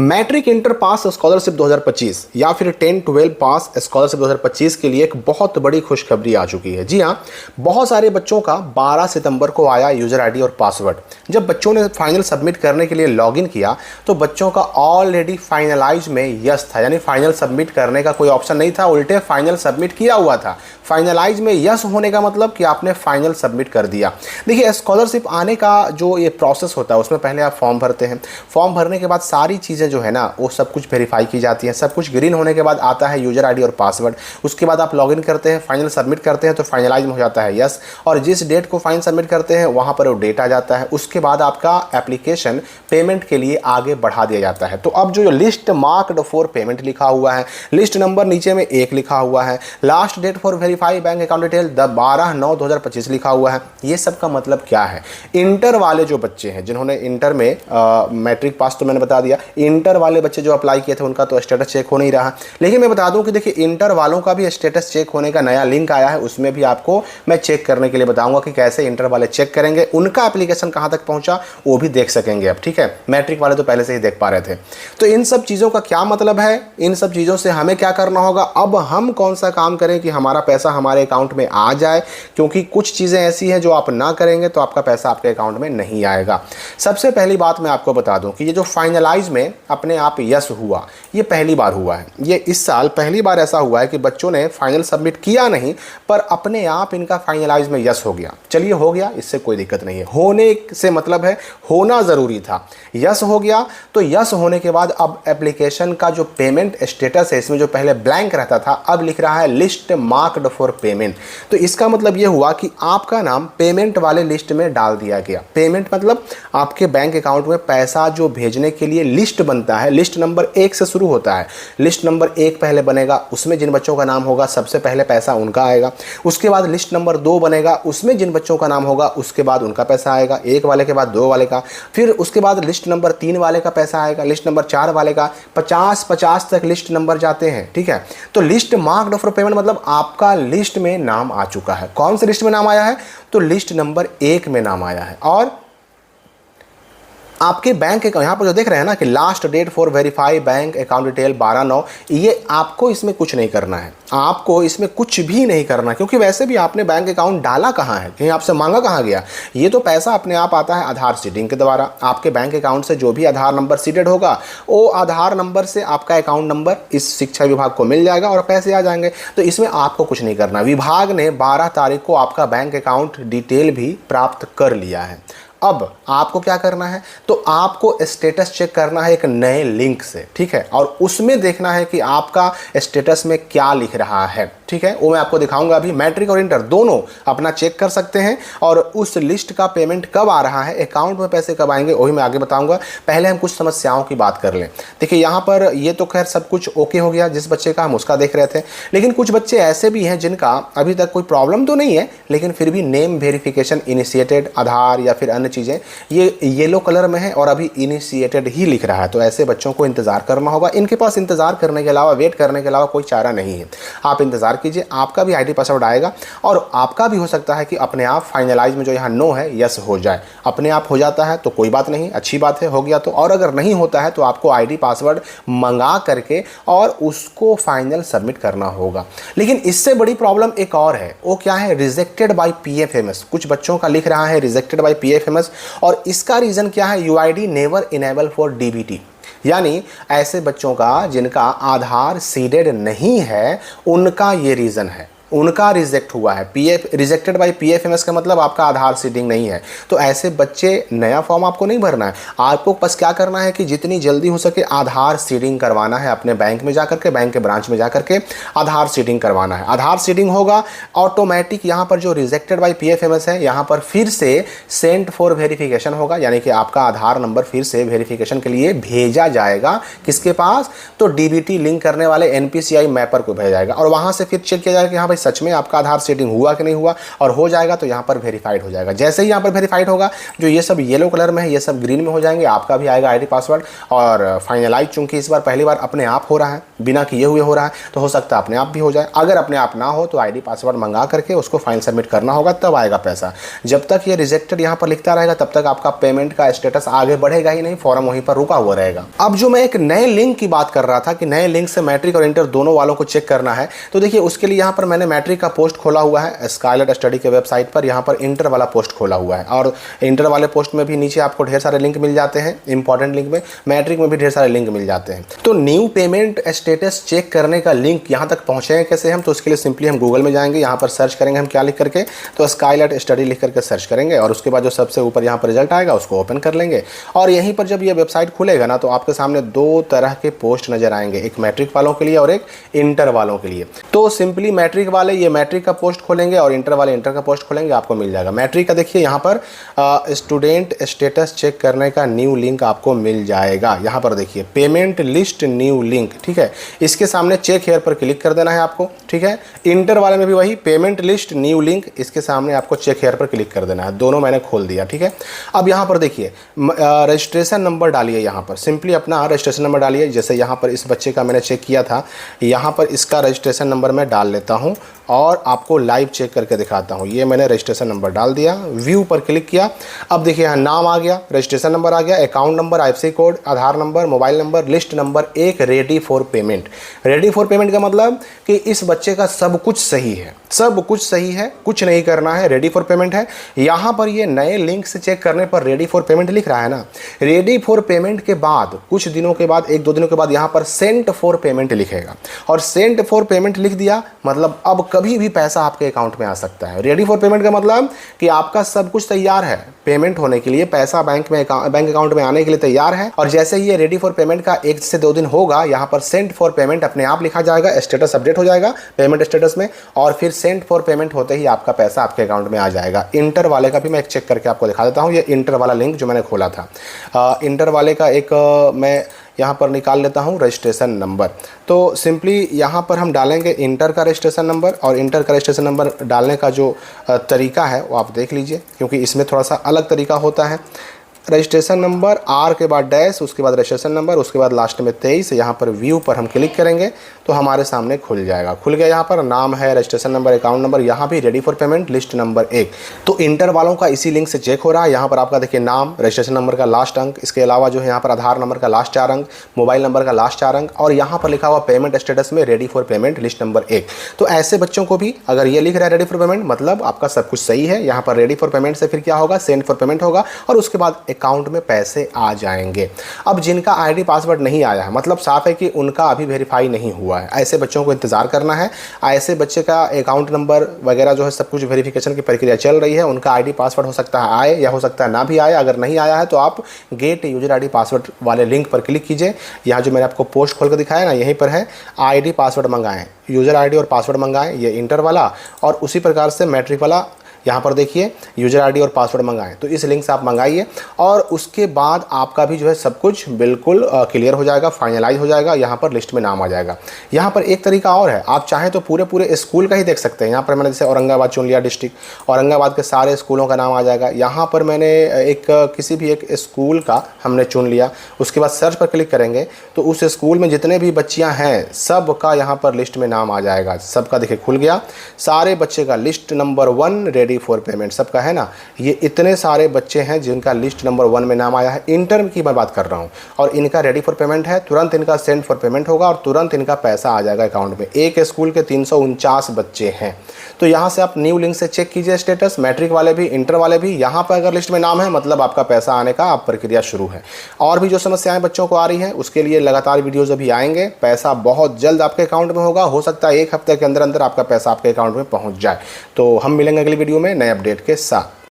Matric inter pass scholarship 2025 या फिर 10-12 पास scholarship 2025 के लिए एक बहुत बड़ी खुशखबरी आ चुकी है। जी हाँ, बहुत सारे बच्चों का 12 सितंबर को आया यूज़र आईडी और पासवर्ड। जब बच्चों ने फाइनल सबमिट करने के लिए लॉगिन किया तो बच्चों का ऑलरेडी फाइनलाइज में यस था, यानी फाइनल सबमिट करने का कोई ऑप्शन नहीं था, उल्टे फाइनल सबमिट किया हुआ था। फाइनलाइज में यस होने का मतलब कि आपने फाइनल सबमिट कर दिया। देखिए, स्कॉलरशिप आने का जो ये प्रोसेस होता है उसमें पहले आप फॉर्म भरते हैं। फॉर्म भरने के बाद सारी चीज़ें जो है ना वो सब कुछ वेरीफाई की जाती हैं। सब कुछ ग्रीन होने के बाद आता है यूज़र आईडी और पासवर्ड। उसके बाद आप लॉगिन करते हैं, फाइनल सबमिट करते हैं तो फाइनलाइज हो जाता है यस, और जिस डेट को फाइनल सबमिट करते हैं वहाँ पर वो डेट आ जाता है। उसके बाद आपका एप्लीकेशन पेमेंट के लिए आगे बढ़ा दिया जाता है। तो अब जो लिस्ट मार्क्ड फॉर पेमेंट लिखा हुआ है, लिस्ट नंबर नीचे में 1 लिखा हुआ है, last date for verify bank account detail 12/9/2025 लिखा हुआ है। ये सब का मतलब क्या है? इंटर वाले जो बच्चे हैं जिन्होंने इंटर में मैट्रिक पास तो मैंने बता दिया, इंटर वाले बच्चे जो अप्लाई किए थे उनका तो स्टेटस चेक हो नहीं रहा। लेकिन मैं बता दूं कि देखिए, इंटर वालों का भी स्टेटस चेक होने का नया लिंक आया है, उसमें भी आपको मैं चेक करने के लिए बताऊंगा कि कैसे इंटर वाले चेक करेंगे, उनका एप्लीकेशन कहां तक पहुंचा वो भी देख सकेंगे अब। ठीक है, मैट्रिक वाले तो पहले से ही देख पा रहे थे। तो इन सब चीज़ों का क्या मतलब है, इन सब चीज़ों से हमें क्या करना होगा, अब हम कौन सा काम करें कि हमारा पैसा हमारे अकाउंट में आ जाए, क्योंकि कुछ चीज़ें ऐसी हैं जो आप ना करेंगे तो आपका पैसा आपके अकाउंट में नहीं आएगा। सबसे पहली बात मैं आपको बता दूं कि ये जो फाइनलाइज में अपने आप यस हुआ, ये पहली बार हुआ है। ये इस साल पहली बार ऐसा हुआ है कि बच्चों ने फाइनल सबमिट किया नहीं पर अपने आप इनका फाइनलाइज में यस हो गया। चलिए, हो गया, इससे कोई दिक्कत नहीं है। होने से मतलब है होना ज़रूरी था। यस हो गया तो यस होने के बाद अब एप्लीकेशन का जो पेमेंट स्टेटस है, इसमें जो पहले ब्लैंक रहता था अब लिख रहा है लिस्ट मार्क्ड फॉर पेमेंट। तो इसका मतलब ये हुआ कि आपका नाम पेमेंट वाले लिस्ट में डाल दिया गया। पेमेंट मतलब आपके बैंक अकाउंट में पैसा जो भेजने के लिए लिस्ट बनता है, लिस्ट नंबर 1 से शुरू होता है। लिस्ट नंबर 1 पहले बनेगा, उसमें जिन बच्चों का नाम होगा सबसे पहले पैसा उनका आएगा। उसके बाद लिस्ट नंबर 2 बनेगा, उसमें जिन बच्चों का नाम होगा उसके बाद उनका पैसा आएगा, 1 वाले के बाद 2 वाले का। फिर उसके बाद लिस्ट नंबर 3 वाले का पैसा आएगा, लिस्ट नंबर 4 वाले का, 50-50 तक लिस्ट नंबर जाते हैं। ठीक है, तो लिस्ट मार्क्ड फॉर पेमेंट मतलब आपका लिस्ट में नाम आ चुका है। कौन से लिस्ट में नाम आया है? तो लिस्ट नंबर 1 में नाम आया है। और आपके बैंक अकाउंट यहाँ पर जो देख रहे हैं ना कि last date for verify bank account detail 12/9, ये आपको इसमें कुछ नहीं करना है। आपको इसमें कुछ भी नहीं करना, क्योंकि वैसे भी आपने बैंक अकाउंट डाला कहाँ है, कहीं आपसे मांगा कहाँ गया? ये तो पैसा अपने आप आता है आधार सीडिंग के द्वारा। आपके बैंक अकाउंट से जो भी आधार नंबर सीडेड होगा वो आधार नंबर से आपका अकाउंट नंबर इस शिक्षा विभाग को मिल जाएगा और पैसे आ जाएंगे। तो इसमें आपको कुछ नहीं करना। विभाग ने 12 तारीख को आपका बैंक अकाउंट डिटेल भी प्राप्त कर लिया है। अब आपको क्या करना है, तो आपको स्टेटस चेक करना है एक नए लिंक से। ठीक है, और उसमें देखना है कि आपका स्टेटस में क्या लिख रहा है। ठीक है, वो मैं आपको दिखाऊंगा। अभी मैट्रिक और इंटर दोनों अपना चेक कर सकते हैं, और उस लिस्ट का पेमेंट कब आ रहा है, अकाउंट में पैसे कब आएंगे, वही मैं आगे बताऊंगा। पहले हम कुछ समस्याओं की बात कर लें। देखिए, यहाँ पर ये तो खैर सब कुछ ओके हो गया, जिस बच्चे का हम उसका देख रहे थे। लेकिन कुछ बच्चे ऐसे भी हैं जिनका अभी तक कोई प्रॉब्लम तो नहीं है, लेकिन फिर भी नेम वेरिफिकेशन इनिशिएटेड, आधार या फिर अन्य चीज़ें ये येलो कलर में है और अभी इनिशिएटेड ही लिख रहा है। तो ऐसे बच्चों को इंतज़ार करना होगा। इनके पास इंतज़ार करने के अलावा, वेट करने के अलावा कोई चारा नहीं है। आप इंतज़ार कीजिए, आपका भी आईडी पासवर्ड आएगा और आपका भी हो सकता है कि अपने आप फाइनलाइज में जो यहाँ नो है यस हो जाए। अपने आप हो जाता है तो कोई बात नहीं, अच्छी बात है, हो गया तो। और अगर नहीं होता है तो आपको आईडी पासवर्ड मंगा करके और उसको फाइनल सबमिट करना होगा। लेकिन इससे बड़ी प्रॉब्लम एक और है, वो क्या है? Rejected by PFMS. कुछ बच्चों का लिख रहा है रिजेक्टेड बाय पीएफएमएस, और इसका रीज़न क्या है? UID never enable for DBT. यानी ऐसे बच्चों का जिनका आधार सीडेड नहीं है उनका ये रीज़न है, उनका रिजेक्ट हुआ है। रिजेक्टेड बाय पीएफएमएस का मतलब आपका आधार सीडिंग नहीं है। तो ऐसे बच्चे नया फॉर्म आपको नहीं भरना है। आपको बस क्या करना है कि जितनी जल्दी हो सके आधार सीडिंग करवाना है। अपने बैंक में जाकर के, बैंक के ब्रांच में जाकर के आधार सीडिंग करवाना है। आधार सीडिंग होगा ऑटोमेटिक। यहाँ पर जो रिजेक्टेड बाय पीएफएमएस है, यहाँ पर फिर से सेंट फॉर वेरिफिकेशन होगा, यानी कि आपका आधार नंबर फिर से वेरिफिकेशन के लिए भेजा जाएगा। किसके पास? तो डीबीटी लिंक करने वाले एनपीसीआई मैपर को भेजा जाएगा, और वहाँ से फिर चेक किया जाएगा कि हाँ भाई सच में आपका आधार सेटिंग हुआ कि नहीं हुआ, और हो जाएगा तो यहाँ पर वेरीफाइड हो जाएगा। जैसे ही यहाँ पर वेरीफाइड होगा, जो ये सब येलो कलर में है ये सब ग्रीन में हो जाएंगे, आपका भी आएगा आईडी पासवर्ड। और फाइनलाइज चूंकि इस बार पहली बार अपने आप हो रहा है, बिना किए हुए हो रहा है, तो हो सकता है अपने आप भी हो जाए। अगर अपने आप ना हो तो आईडी पासवर्ड मंगा करके उसको फाइल सबमिट करना होगा, तब आएगा पैसा। जब तक ये रिजेक्टेड यहाँ पर लिखता रहेगा तब तक आपका पेमेंट का स्टेटस आगे बढ़ेगा ही नहीं, फॉर्म वहीं पर रुका हुआ रहेगा। अब जो मैं एक नए लिंक की बात कर रहा था कि नए लिंक से मैट्रिक और इंटर दोनों वालों को चेक करना है, तो देखिए उसके लिए यहाँ पर मैंने मैट्रिक का पोस्ट खोला हुआ है स्काईलाइट स्टडी के वेबसाइट पर, यहाँ पर इंटर वाला पोस्ट खोला हुआ है। और इंटर वाले पोस्ट में भी नीचे आपको ढेर सारे लिंक मिल जाते हैं, इंपॉर्टेंट लिंक में, मैट्रिक में भी ढेर सारे लिंक मिल जाते हैं। तो न्यू पेमेंट स्टेटस चेक करने का लिंक यहाँ तक पहुँचेंगे कैसे हम, तो उसके लिए सिंपली हम गूगल में जाएंगे, यहाँ पर सर्च करेंगे हम क्या लिख करके, तो स्काईलाइट स्टडी लिख करके सर्च करेंगे, और उसके बाद जो सबसे ऊपर यहाँ पर रिजल्ट आएगा उसको ओपन कर लेंगे। और यहीं पर जब ये वेबसाइट खुलेगा ना, तो आपके सामने दो तरह के पोस्ट नजर आएंगे, एक मैट्रिक वालों के लिए और एक इंटर वालों के लिए। तो सिंपली मैट्रिक वाले ये मैट्रिक का पोस्ट खोलेंगे और इंटर वाले इंटर का पोस्ट खोलेंगे, आपको मिल जाएगा। मैट्रिक का देखिए यहाँ पर स्टूडेंट स्टेटस चेक करने का न्यू लिंक आपको मिल जाएगा। यहाँ पर देखिए पेमेंट लिस्ट न्यू लिंक, ठीक है, इसके सामने चेक हेयर पर क्लिक कर देना है आपको, ठीक है। इंटर वाले में भी वही पेमेंट लिस्ट न्यू लिंक, इसके सामने आपको चेक हेयर पर क्लिक कर देना है। दोनों मैंने खोल दिया, ठीक है। अब यहाँ पर देखिए रजिस्ट्रेशन नंबर डालिए, यहाँ पर सिंपली अपना रजिस्ट्रेशन नंबर डालिए। जैसे यहाँ पर इस बच्चे का मैंने चेक किया था, यहाँ पर इसका रजिस्ट्रेशन नंबर मैं डाल लेता हूँ और आपको लाइव चेक करके दिखाता हूँ। ये मैंने रजिस्ट्रेशन नंबर डाल दिया, व्यू पर क्लिक किया। अब देखिए यहाँ नाम आ गया, रजिस्ट्रेशन नंबर आ गया, account number, IFSC code, Aadhaar number, mobile number, list number एक, ready for payment. Ready for payment का मतलब कि इस बच्चे का सब कुछ सही है, सब कुछ सही है, कुछ नहीं करना है, रेडी फॉर पेमेंट है। यहाँ पर ये नए लिंक से चेक करने पर रेडी फॉर पेमेंट लिख रहा है ना, रेडी फॉर पेमेंट के बाद कुछ दिनों के बाद, एक दो दिनों के बाद यहाँ पर सेंट फॉर पेमेंट लिखेगा, और सेंट फॉर पेमेंट लिख दिया मतलब अब कभी भी पैसा आपके अकाउंट में आ सकता है। रेडी फॉर पेमेंट का मतलब कि आपका सब कुछ तैयार है पेमेंट होने के लिए, पैसा बैंक अकाउंट में आने के लिए तैयार है। और जैसे ही ये रेडी फॉर पेमेंट का 1 से 2 दिन होगा, यहाँ पर सेंट फॉर पेमेंट अपने आप लिखा जाएगा, स्टेटस अपडेट हो जाएगा पेमेंट स्टेटस में, और फिर सेंट फॉर पेमेंट होते ही आपका पैसा आपके अकाउंट में आ जाएगा। इंटर वाले का भी मैं एक चेक करके आपको दिखा देता हूँ। ये इंटर वाला लिंक जो मैंने खोला था, इंटर वाले का एक मैं यहाँ पर निकाल लेता हूँ रजिस्ट्रेशन नंबर। तो सिंपली यहाँ पर हम डालेंगे इंटर का रजिस्ट्रेशन नंबर, और इंटर का रजिस्ट्रेशन नंबर डालने का जो तरीका है वो आप देख लीजिए, क्योंकि इसमें थोड़ा सा अलग तरीका होता है। रजिस्ट्रेशन नंबर, आर के बाद डैश, उसके बाद रजिस्ट्रेशन नंबर, उसके बाद लास्ट में 23। यहाँ पर व्यू पर हम क्लिक करेंगे तो हमारे सामने खुल जाएगा। खुल गया, यहाँ पर नाम है, रजिस्ट्रेशन नंबर, अकाउंट नंबर, यहाँ भी ready for payment list number 1। तो इंटर वालों का इसी लिंक से चेक हो रहा है। यहाँ पर आपका देखिए नाम, रजिस्ट्रेशन नंबर का लास्ट अंक, इसके अलावा जो है यहाँ पर आधार नंबर का लास्ट 4 अंक, मोबाइल नंबर का लास्ट 4 अंक, और यहाँ पर लिखा हुआ पेमेंट स्टेटस में ready for payment list number 1। तो ऐसे बच्चों को भी अगर ये लिख रहा है रेडी फॉर पेमेंट, मतलब आपका सब कुछ सही है। यहाँ पर रेडी फॉर पेमेंट से फिर क्या होगा, सेंड फॉर पेमेंट होगा, और उसके बाद अकाउंट में पैसे आ जाएंगे। अब जिनका आईडी पासवर्ड नहीं आया है, मतलब साफ है कि उनका अभी वेरीफाई नहीं हुआ है, ऐसे बच्चों को इंतजार करना है। ऐसे बच्चे का अकाउंट नंबर वगैरह जो है सब कुछ वेरिफिकेशन की प्रक्रिया चल रही है, उनका आईडी पासवर्ड हो सकता है आए या हो सकता है ना भी आए। अगर नहीं आया है तो आप गेट यूजर आईडी पासवर्ड वाले लिंक पर क्लिक कीजिए। यहाँ जो मैंने आपको पोस्ट खोल कर दिखाया ना, यहीं पर है आईडी पासवर्ड मंगाएं, यूजर आईडी और पासवर्ड मंगाएं, ये इंटर वाला, और उसी प्रकार से मैट्रिक वाला यहाँ पर देखिए यूजर आईडी और पासवर्ड मंगाएं। तो इस लिंक से आप मंगाइए, और उसके बाद आपका भी जो है सब कुछ बिल्कुल क्लियर हो जाएगा, फाइनलाइज हो जाएगा, यहाँ पर लिस्ट में नाम आ जाएगा। यहाँ पर एक तरीका और है, आप चाहें तो पूरे स्कूल का ही देख सकते हैं। यहाँ पर मैंने जैसे औरंगाबाद चुन लिया डिस्ट्रिक्ट, औरंगाबाद के सारे स्कूलों का नाम आ जाएगा। यहाँ पर मैंने एक किसी भी एक स्कूल का हमने चुन लिया, उसके बाद सर्च पर क्लिक करेंगे तो उस स्कूल में जितने भी बच्चियाँ हैं सब का यहाँ पर लिस्ट में नाम आ जाएगा। सबका देखिए खुल गया, सारे बच्चे का list number 1 ready for payment सबका है ना। ये इतने सारे बच्चे हैं जिनका लिस्ट नंबर 1 में नाम आया है, इंटर की मैं बात कर रहा हूँ, और इनका रेडी फॉर पेमेंट है। तुरंत इनका सेंड फॉर पेमेंट होगा और तुरंत इनका पैसा आ जाएगा अकाउंट में। एक स्कूल के 349 बच्चे हैं। तो यहाँ से आप न्यू लिंक से चेक कीजिए स्टेटस, मैट्रिक वाले भी, इंटर वाले भी। यहाँ पर अगर लिस्ट में नाम है मतलब आपका पैसा आने का आप प्रक्रिया शुरू है। और भी जो समस्याएं बच्चों को आ रही हैं उसके लिए लगातार वीडियोज़ अभी आएंगे। पैसा बहुत जल्द आपके अकाउंट में होगा, हो सकता है 1 हफ्ते के अंदर अंदर आपका पैसा आपके अकाउंट में पहुँच जाए। तो हम मिलेंगे अगली वीडियो में नए अपडेट के साथ।